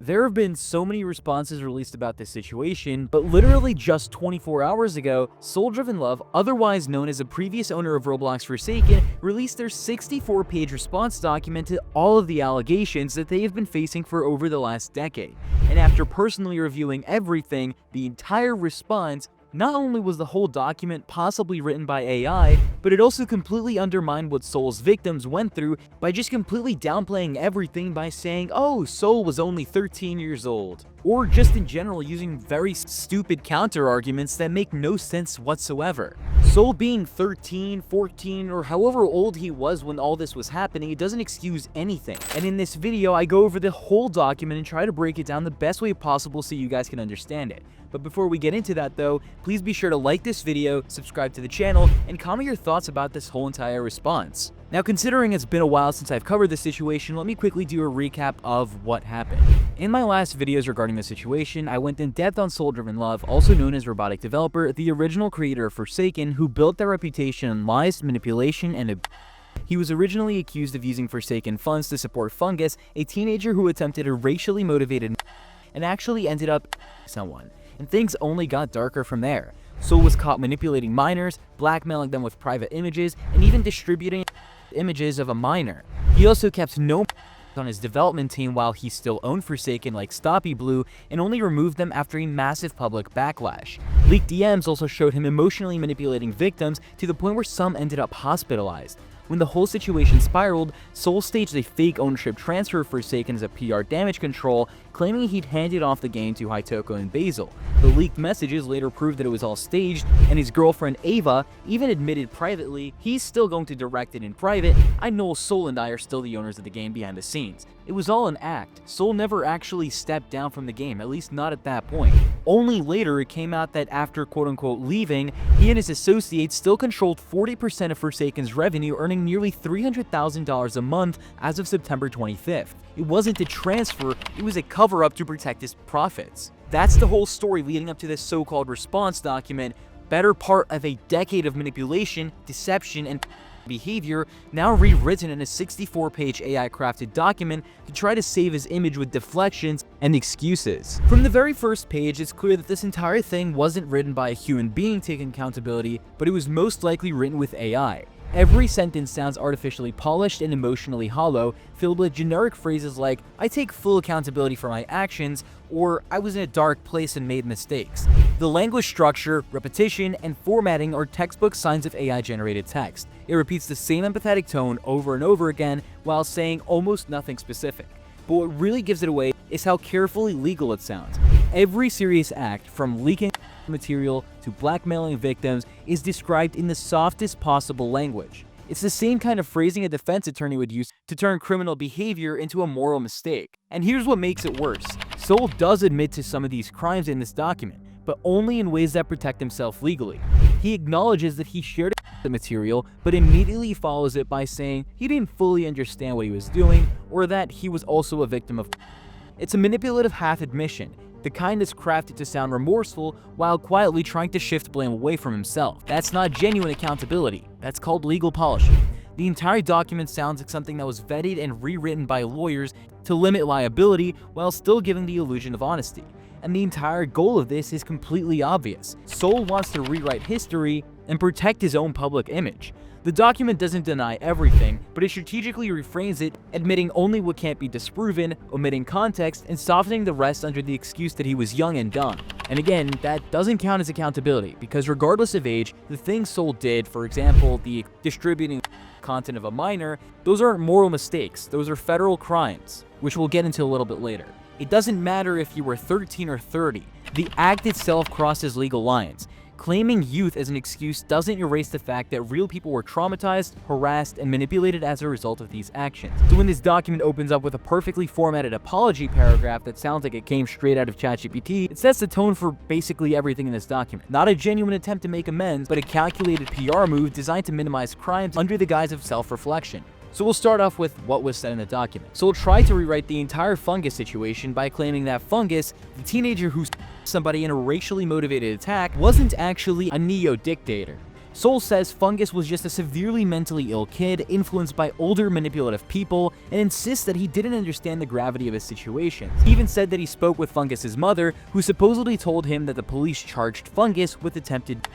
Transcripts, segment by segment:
There have been so many responses released about this situation, but literally just 24 hours ago, SoulDrivenLove, otherwise known as a previous owner of Roblox Forsaken, released their 64-page response document to all of the allegations that they have been facing for over the last decade. And after personally reviewing everything, the entire response, not only was the whole document possibly written by AI, but it also completely undermined what Soul's victims went through by just completely downplaying everything by saying, oh, Soul was only 13 years old. Or just in general using very stupid counter-arguments that make no sense whatsoever. Soul being 13, 14, or however old he was when all this was happening, it doesn't excuse anything. And in this video, I go over the whole document and try to break it down the best way possible so you guys can understand it. But before we get into that though, please be sure to like this video, subscribe to the channel, and comment your thoughts about this whole entire response. Now, considering it's been a while since I've covered this situation, let me quickly do a recap of what happened. In my last videos regarding the situation, I went in depth on SoulDrivenLove, also known as Robotic Developer, the original creator of Forsaken, who built their reputation on lies, manipulation, and He was originally accused of using Forsaken funds to support Fungus, a teenager who attempted a racially motivated and actually ended up someone. And things only got darker from there. Soul was caught manipulating minors, blackmailing them with private images, and even distributing images of a minor. He also kept no on his development team while he still owned Forsaken like Stopiblue, and only removed them after a massive public backlash. Leaked DMs also showed him emotionally manipulating victims to the point where some ended up hospitalized. When the whole situation spiraled, Soul staged a fake ownership transfer of Forsaken as a PR damage control, claiming he'd handed off the game to Hitoko and Basil. The leaked messages later proved that it was all staged, and his girlfriend Ava even admitted privately, he's still going to direct it in private. I know Soul and I are still the owners of the game behind the scenes. It was all an act. Soul never actually stepped down from the game, at least not at that point. Only later it came out that after quote-unquote leaving, he and his associates still controlled 40% of Forsaken's revenue, earning nearly $300,000 a month as of September 25th. It wasn't a transfer, it was a cover-up to protect his profits. That's the whole story leading up to this so-called response document, better part of a decade of manipulation, deception, and behavior, now rewritten in a 64-page AI-crafted document to try to save his image with deflections and excuses. From the very first page, it's clear that this entire thing wasn't written by a human being taking accountability, but it was most likely written with AI. Every sentence sounds artificially polished and emotionally hollow, filled with generic phrases like, I take full accountability for my actions, or I was in a dark place and made mistakes. The language structure, repetition, and formatting are textbook signs of AI-generated text. It repeats the same empathetic tone over and over again while saying almost nothing specific. But what really gives it away is how carefully legal it sounds. Every serious act, from leaking material to blackmailing victims, is described in the softest possible language. It's the same kind of phrasing a defense attorney would use to turn criminal behavior into a moral mistake. And here's what makes it worse. Soul does admit to some of these crimes in this document, but only in ways that protect himself legally. He acknowledges that he shared the material, but immediately follows it by saying he didn't fully understand what he was doing, or that he was also a victim of. It's a manipulative half-admission, the kind that's crafted to sound remorseful while quietly trying to shift blame away from himself. That's not genuine accountability. That's called legal polishing. The entire document sounds like something that was vetted and rewritten by lawyers to limit liability while still giving the illusion of honesty. And the entire goal of this is completely obvious. Soul wants to rewrite history and protect his own public image. The document doesn't deny everything, but it strategically reframes it, admitting only what can't be disproven, omitting context, and softening the rest under the excuse that he was young and dumb. And again, that doesn't count as accountability, because regardless of age, the things Soul did, for example, the distributing content of a minor, those aren't moral mistakes, those are federal crimes, which we'll get into a little bit later. It doesn't matter if you were 13 or 30, the act itself crosses legal lines. Claiming youth as an excuse doesn't erase the fact that real people were traumatized, harassed, and manipulated as a result of these actions. So when this document opens up with a perfectly formatted apology paragraph that sounds like it came straight out of ChatGPT, it sets the tone for basically everything in this document. Not a genuine attempt to make amends, but a calculated PR move designed to minimize crimes under the guise of self-reflection. So we'll start off with what was said in the document. Soul tried to rewrite the entire Fungus situation by claiming that Fungus, the teenager who somebody in a racially motivated attack, wasn't actually a neo-dictator. Soul says Fungus was just a severely mentally ill kid influenced by older manipulative people and insists that he didn't understand the gravity of his situation. He even said that he spoke with Fungus's mother, who supposedly told him that the police charged Fungus with attempted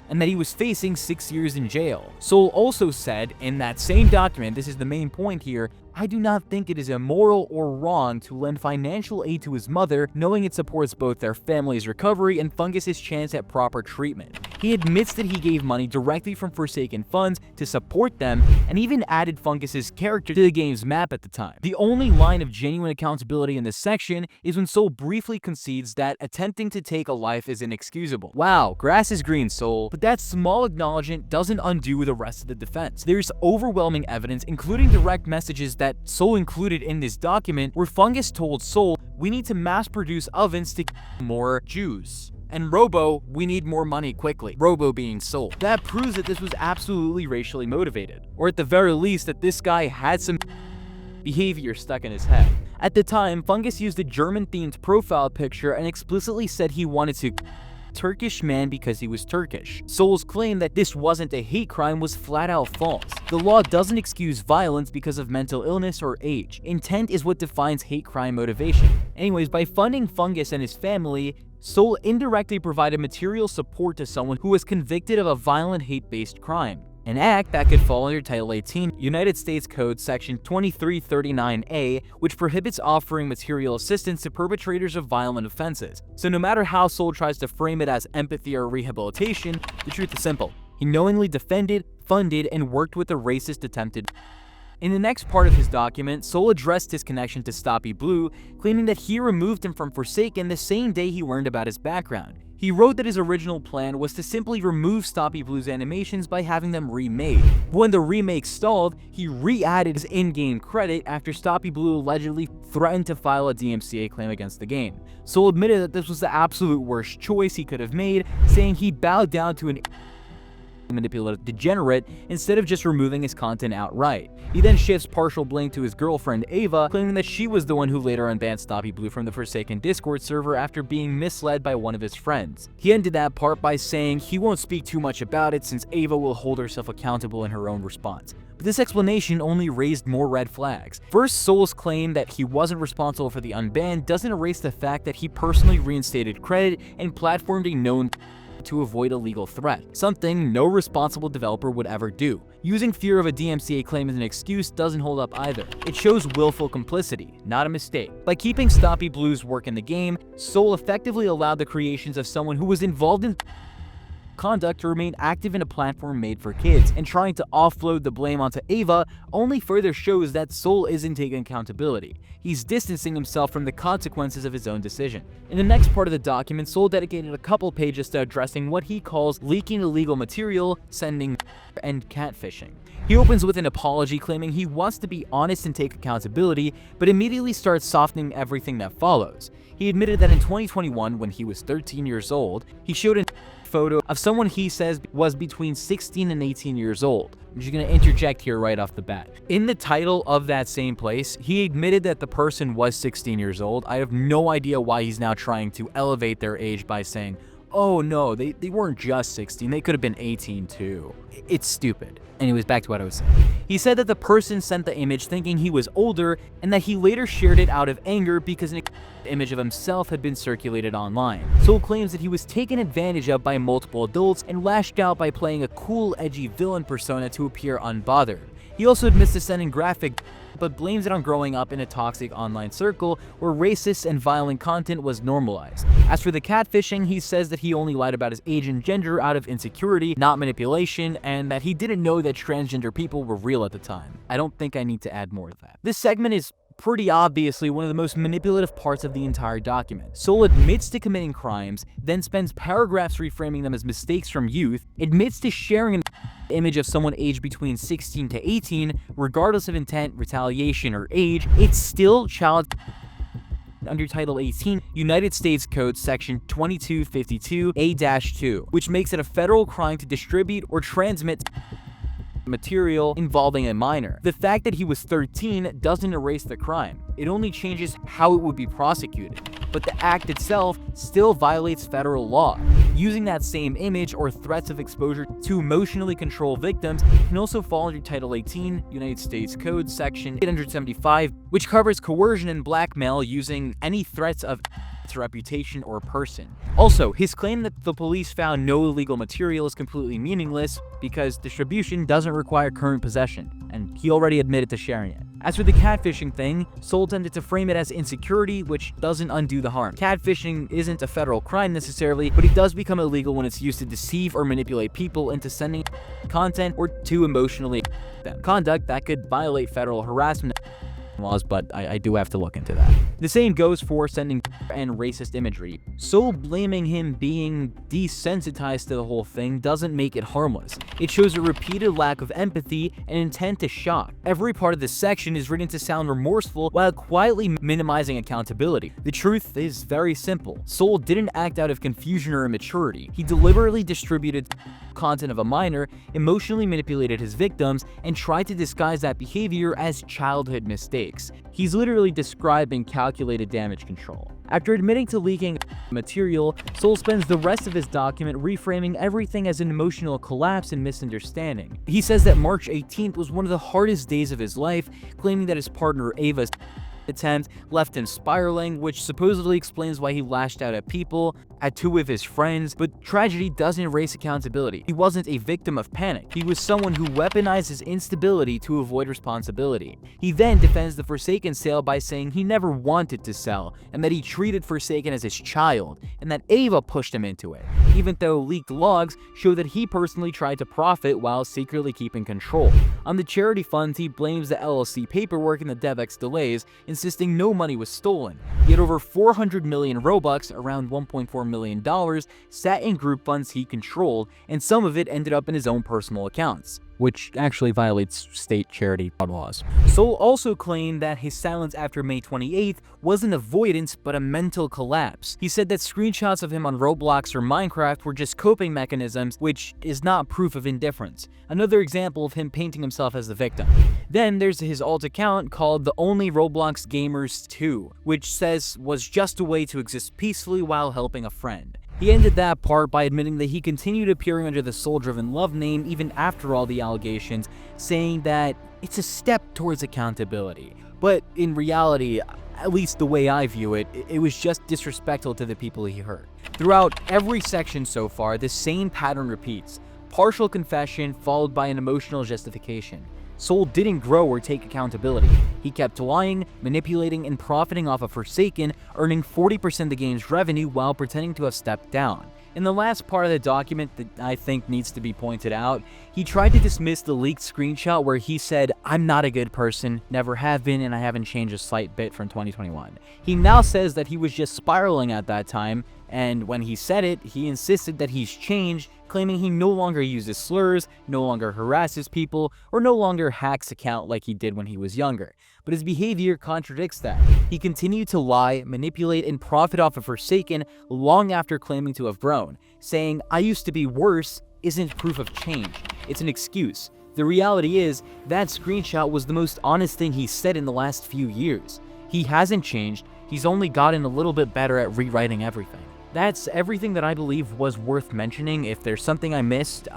and that he was facing 6 years in jail. Soul also said in that same document, this is the main point here, "I do not think it is immoral or wrong to lend financial aid to his mother, knowing it supports both their family's recovery and Fungus's chance at proper treatment." He admits that he gave money directly from Forsaken funds to support them, and even added Fungus's character to the game's map at the time. The only line of genuine accountability in this section is when Soul briefly concedes that attempting to take a life is inexcusable. Wow, grass is green, Soul. But that small acknowledgement doesn't undo the rest of the defense. There's overwhelming evidence, including direct messages that Soul included in this document, where Fungus told Soul, "We need to mass produce ovens to kill more Jews." And Robo, "We need more money quickly." Robo being Soul. That proves that this was absolutely racially motivated. Or at the very least, that this guy had some behavior stuck in his head. At the time, Fungus used a German-themed profile picture and explicitly said he wanted to Turkish man because he was Turkish. Soul's claim that this wasn't a hate crime was flat out false. The law doesn't excuse violence because of mental illness or age. Intent is what defines hate crime motivation. Anyways, by funding Fungus and his family, Soul indirectly provided material support to someone who was convicted of a violent hate-based crime. An act that could fall under Title 18, United States Code Section 2339A, which prohibits offering material assistance to perpetrators of violent offenses. So no matter how Soul tries to frame it as empathy or rehabilitation, the truth is simple. He knowingly defended, funded, and worked with a racist attempted. In the next part of his document, Soul addressed his connection to Stopiblue, claiming that he removed him from Forsaken the same day he learned about his background. He wrote that his original plan was to simply remove Stopiblue's animations by having them remade. When the remake stalled, he re-added his in-game credit after Stopiblue allegedly threatened to file a DMCA claim against the game. Soul admitted that this was the absolute worst choice he could have made, saying he bowed down to an manipulative degenerate instead of just removing his content outright. He then shifts partial blame to his girlfriend Ava, claiming that she was the one who later unbanned Stopiblue from the Forsaken Discord server after being misled by one of his friends. He ended that part by saying he won't speak too much about it since Ava will hold herself accountable in her own response. But this explanation only raised more red flags. First, Soul's claim that he wasn't responsible for the unban doesn't erase the fact that he personally reinstated credit and platformed a known to avoid a legal threat, something no responsible developer would ever do. Using fear of a DMCA claim as an excuse doesn't hold up either. It shows willful complicity, not a mistake. By keeping Stopiblue's work in the game, Soul effectively allowed the creations of someone who was involved in conduct to remain active in a platform made for kids, and trying to offload the blame onto Ava only further shows that Soul isn't taking accountability. He's distancing himself from the consequences of his own decision. In the next part of the document, Soul dedicated a couple pages to addressing what he calls leaking illegal material, sending, and catfishing. He opens with an apology claiming he wants to be honest and take accountability, but immediately starts softening everything that follows. He admitted that in 2021, when he was 13 years old, he showed a photo of someone he says was between 16 and 18 years old. I'm just going to interject here right off the bat. In the title of that same place, he admitted that the person was 16 years old. I have no idea why he's now trying to elevate their age by saying, oh no, they weren't just 16, they could have been 18 too. It's stupid. Anyways, back to what I was saying. He said that the person sent the image thinking he was older, and that he later shared it out of anger because an image of himself had been circulated online. Soul claims that he was taken advantage of by multiple adults and lashed out by playing a cool, edgy villain persona to appear unbothered. He also admits to sending graphic, but blames it on growing up in a toxic online circle where racist and violent content was normalized. As for the catfishing, he says that he only lied about his age and gender out of insecurity, not manipulation, and that he didn't know that transgender people were real at the time. I don't think I need to add more to that. This segment is pretty obviously one of the most manipulative parts of the entire document. Soul admits to committing crimes, then spends paragraphs reframing them as mistakes from youth, admits to sharing an image of someone aged between 16 to 18, regardless of intent, retaliation, or age. It's still child under Title 18, United States Code Section 2252A-2, which makes it a federal crime to distribute or transmit material involving a minor. The fact that he was 13 doesn't erase the crime. It only changes how it would be prosecuted. but the act itself still violates federal law. Using that same image or threats of exposure to emotionally control victims can also fall under Title 18 United States Code Section 875, which covers coercion and blackmail using any threats of to reputation or person. Also, his claim that the police found no illegal material is completely meaningless because distribution doesn't require current possession, and he already admitted to sharing it. As for the catfishing thing, Soul tended to frame it as insecurity, which doesn't undo the harm. Catfishing isn't a federal crime necessarily, but it does become illegal when it's used to deceive or manipulate people into sending content or to emotionally them. Conduct that could violate federal harassment laws, but I do have to look into that. The same goes for sending and racist imagery. So blaming him being desensitized to the whole thing doesn't make it harmless. It shows a repeated lack of empathy and intent to shock. Every part of this section is written to sound remorseful while quietly minimizing accountability. The truth is very simple. Soul didn't act out of confusion or immaturity. He deliberately distributed content of a minor, emotionally manipulated his victims, and tried to disguise that behavior as childhood mistakes. He's literally describing calculated damage control. After admitting to leaking material, Soul spends the rest of his document reframing everything as an emotional collapse and misunderstanding. He says that March 18th was one of the hardest days of his life, claiming that his partner Ava's attempt left him spiraling, which supposedly explains why he lashed out at people, at two of his friends, but tragedy doesn't erase accountability. He wasn't a victim of panic. He was someone who weaponized his instability to avoid responsibility. He then defends the Forsaken sale by saying he never wanted to sell, and that he treated Forsaken as his child, and that Ava pushed him into it, even though leaked logs show that he personally tried to profit while secretly keeping control. On the charity funds, he blames the LLC paperwork and the DevX delays, insisting no money was stolen. Yet over 400 million Robux, around $1.4 million, sat in group funds he controlled, and some of it ended up in his own personal accounts, which actually violates state charity laws. Soul also claimed that his silence after May 28th wasn't avoidance but a mental collapse. He said that screenshots of him on Roblox or Minecraft were just coping mechanisms, which is not proof of indifference. Another example of him painting himself as the victim. Then there's his alt account called The Only Roblox Gamers 2, which says was just a way to exist peacefully while helping a friend. He ended that part by admitting that he continued appearing under the SoulDrivenLove name even after all the allegations, saying that it's a step towards accountability. But in reality, at least the way I view it, it was just disrespectful to the people he hurt. Throughout every section so far, the same pattern repeats. Partial confession followed by an emotional justification. Soul didn't grow or take accountability. He kept lying, manipulating, and profiting off of Forsaken, earning 40% of the game's revenue while pretending to have stepped down. In the last part of the document that I think needs to be pointed out, he tried to dismiss the leaked screenshot where he said, "I'm not a good person, never have been, and I haven't changed a slight bit from 2021. He now says that he was just spiraling at that time, and when he said it, he insisted that he's changed, claiming he no longer uses slurs, no longer harasses people, or no longer hacks account like he did when he was younger. But his behavior contradicts that. He continued to lie, manipulate, and profit off of Forsaken long after claiming to have grown, saying, "I used to be worse," isn't proof of change. It's an excuse. The reality is, that screenshot was the most honest thing he's said in the last few years. He hasn't changed, he's only gotten a little bit better at rewriting everything. That's everything that I believe was worth mentioning. If there's something I missed,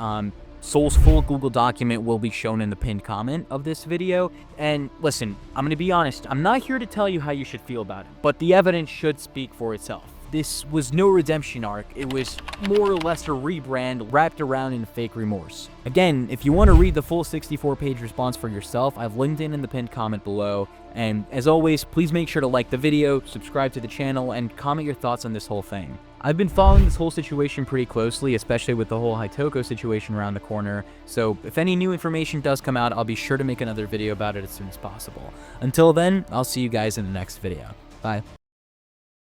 Soul's full Google document will be shown in the pinned comment of this video. And listen, I'm gonna be honest, I'm not here to tell you how you should feel about it, but the evidence should speak for itself. This was no redemption arc, it was more or less a rebrand wrapped around in fake remorse. Again, if you want to read the full 64-page response for yourself, I've linked it in the pinned comment below. And as always, please make sure to like the video, subscribe to the channel, and comment your thoughts on this whole thing. I've been following this whole situation pretty closely, especially with the whole Hitoko situation around the corner, so if any new information does come out, I'll be sure to make another video about it as soon as possible. Until then, I'll see you guys in the next video. Bye.